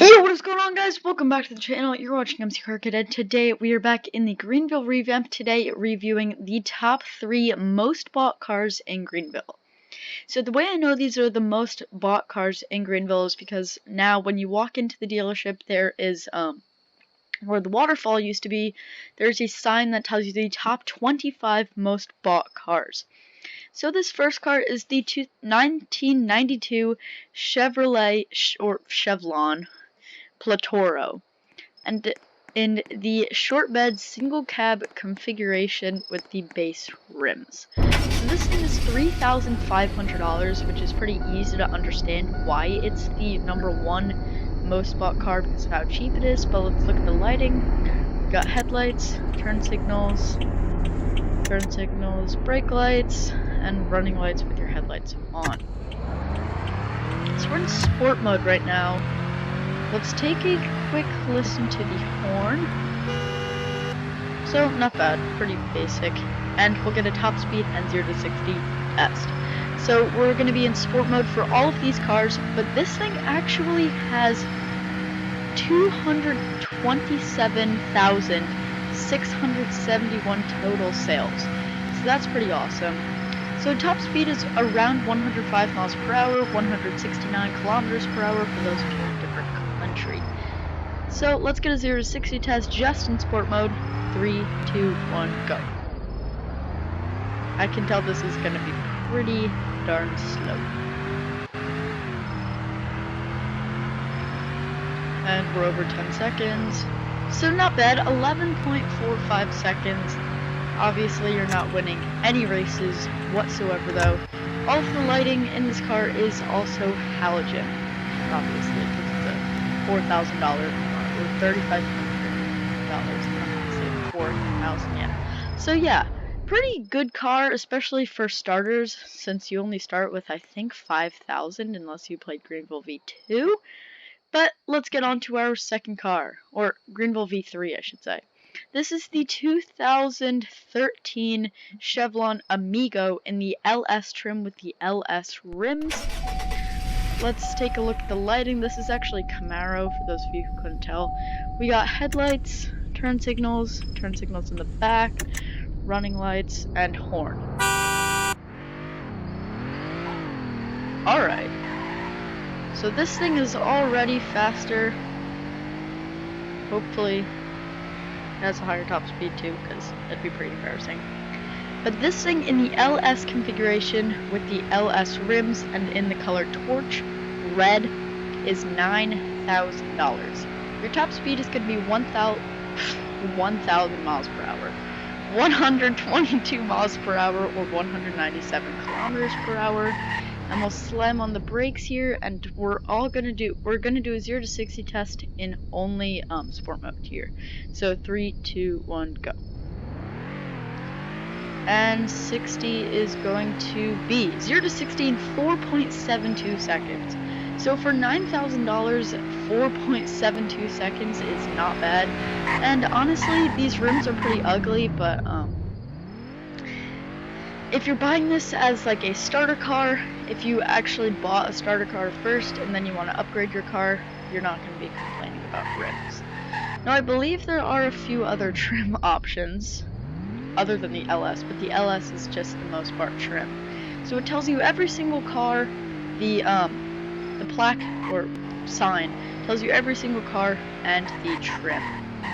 Yo, what is going on, guys? Welcome back to the channel. You're watching MC Car Cadet. Today we are back in the Greenville Revamp. Today reviewing the top 3 most bought cars in Greenville. So the way I know these are the most bought cars in Greenville is because now when you walk into the dealership, there is where the waterfall used to be, there's a sign that tells you the top 25 most bought cars. So this first car is the 1992 Chevrolet Chevlon Platoro, and in the short bed single cab configuration with the base rims. So this thing is $3,500, which is pretty easy to understand why it's the #1 most bought car because of how cheap it is. But let's look at the lighting. We got headlights, turn signals, brake lights, and running lights with your headlights on. So we're in sport mode right now. Let's take a quick listen to the horn. So, not bad, pretty basic. And we'll get a top speed and 0 to 60 test. So, we're going to be in sport mode for all of these cars, but this thing actually has 227,671 total sales. So, that's pretty awesome. So top speed is around 105 miles per hour, 169 kilometers per hour for those of you in a different country. So let's get a 0 to 60 test just in sport mode. 3, 2, 1, go. I can tell this is going to be pretty darn slow. And we're over 10 seconds. So not bad, 11.45 seconds. Obviously, you're not winning any races whatsoever, though. All of the lighting in this car is also halogen, obviously, because it's a $4,000 car, or $3,500. Say $4,000, yeah. So yeah, pretty good car, especially for starters, since you only start with, I think, 5,000, unless you played Greenville V2. But let's get on to our second car, or Greenville V3, I should say. This is the 2013 Chevlon Amigo in the LS trim with the LS rims. Let's take a look at the lighting. This is actually Camaro, for those of you who couldn't tell. We got headlights, turn signals in the back, running lights, and horn. Alright. So this thing is already faster. Hopefully has a higher top speed too, because that'd be pretty embarrassing. But this thing in the LS configuration with the LS rims and in the color torch red is $9,000. Your top speed is going to be 1,000 miles per hour, 122 miles per hour, or 197 kilometers per hour. And we'll slam on the brakes here, and we're gonna do a 0 to 60 test in only sport mode here. So 3, 2, 1, go. And 60 is going to be 0 to 60 in 4.72 seconds. So for $9,000, 4.72 seconds is not bad. And honestly, these rims are pretty ugly, but if you're buying this as like a starter car, if you actually bought a starter car first and then you want to upgrade your car, you're not going to be complaining about rims. Now I believe there are a few other trim options other than the LS, but the LS is just the most part trim. So it tells you every single car, the plaque or sign tells you every single car and the trim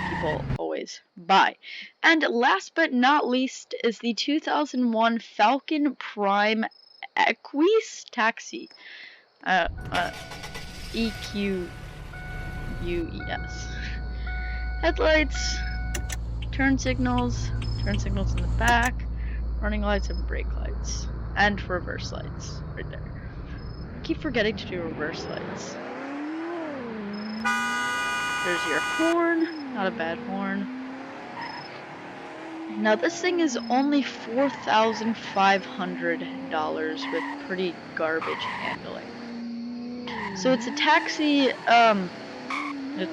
people always buy. And last but not least is the 2001 Falcon Prime Equus Taxi. EQUES. Headlights, turn signals in the back, running lights and brake lights, and reverse lights right there. I keep forgetting to do reverse lights. There's your horn, not a bad horn. Now this thing is only $4,500 with pretty garbage handling. So it's a taxi, it's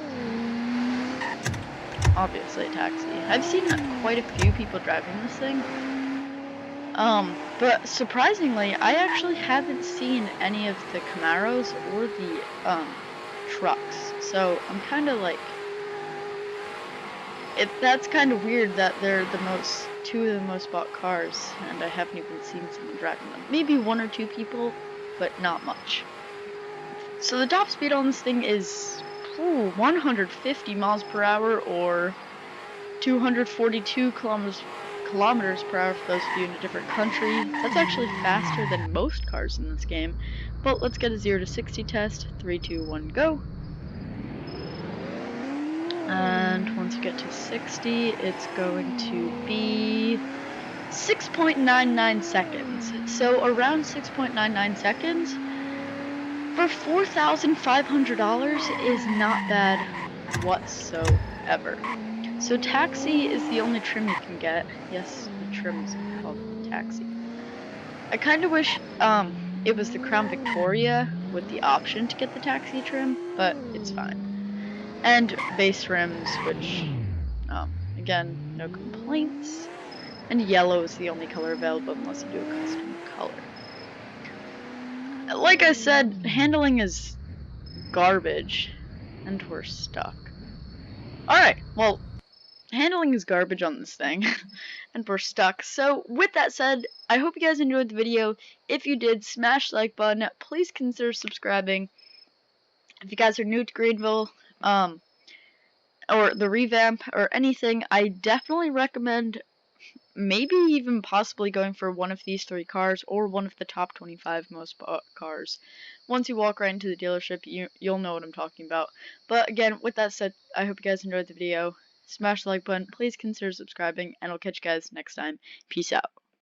obviously a taxi. I've seen quite a few people driving this thing. But surprisingly, I actually haven't seen any of the Camaros or the trucks. So I'm kind of like, that's kind of weird that they're two of the most bought cars, and I haven't even seen someone driving them. Maybe one or two people, but not much. So the top speed on this thing is 150 miles per hour, or 242 kilometers per hour for those of you in a different country. That's actually faster than most cars in this game. But let's get a 0 to 60 test. 3, 2, 1, go. And once you get to 60, it's going to be 6.99 seconds. So around 6.99 seconds for $4,500 is not bad whatsoever. So Taxi is the only trim you can get. Yes, the trim's called Taxi. I kind of wish it was the Crown Victoria with the option to get the Taxi trim, but it's fine. And base rims, which again, no complaints. And yellow is the only color available unless you do a custom color. Like I said, handling is garbage, and we're stuck. Alright, well, handling is garbage on this thing, and we're stuck. So, with that said, I hope you guys enjoyed the video. If you did, smash the like button. Please consider subscribing. If you guys are new to Greenville, or the Revamp, or anything, I definitely recommend maybe even possibly going for one of these 3 cars, or one of the top 25 most bought cars. Once you walk right into the dealership, you'll know what I'm talking about. But again, with that said, I hope you guys enjoyed the video. Smash the like button, please consider subscribing, and I'll catch you guys next time. Peace out.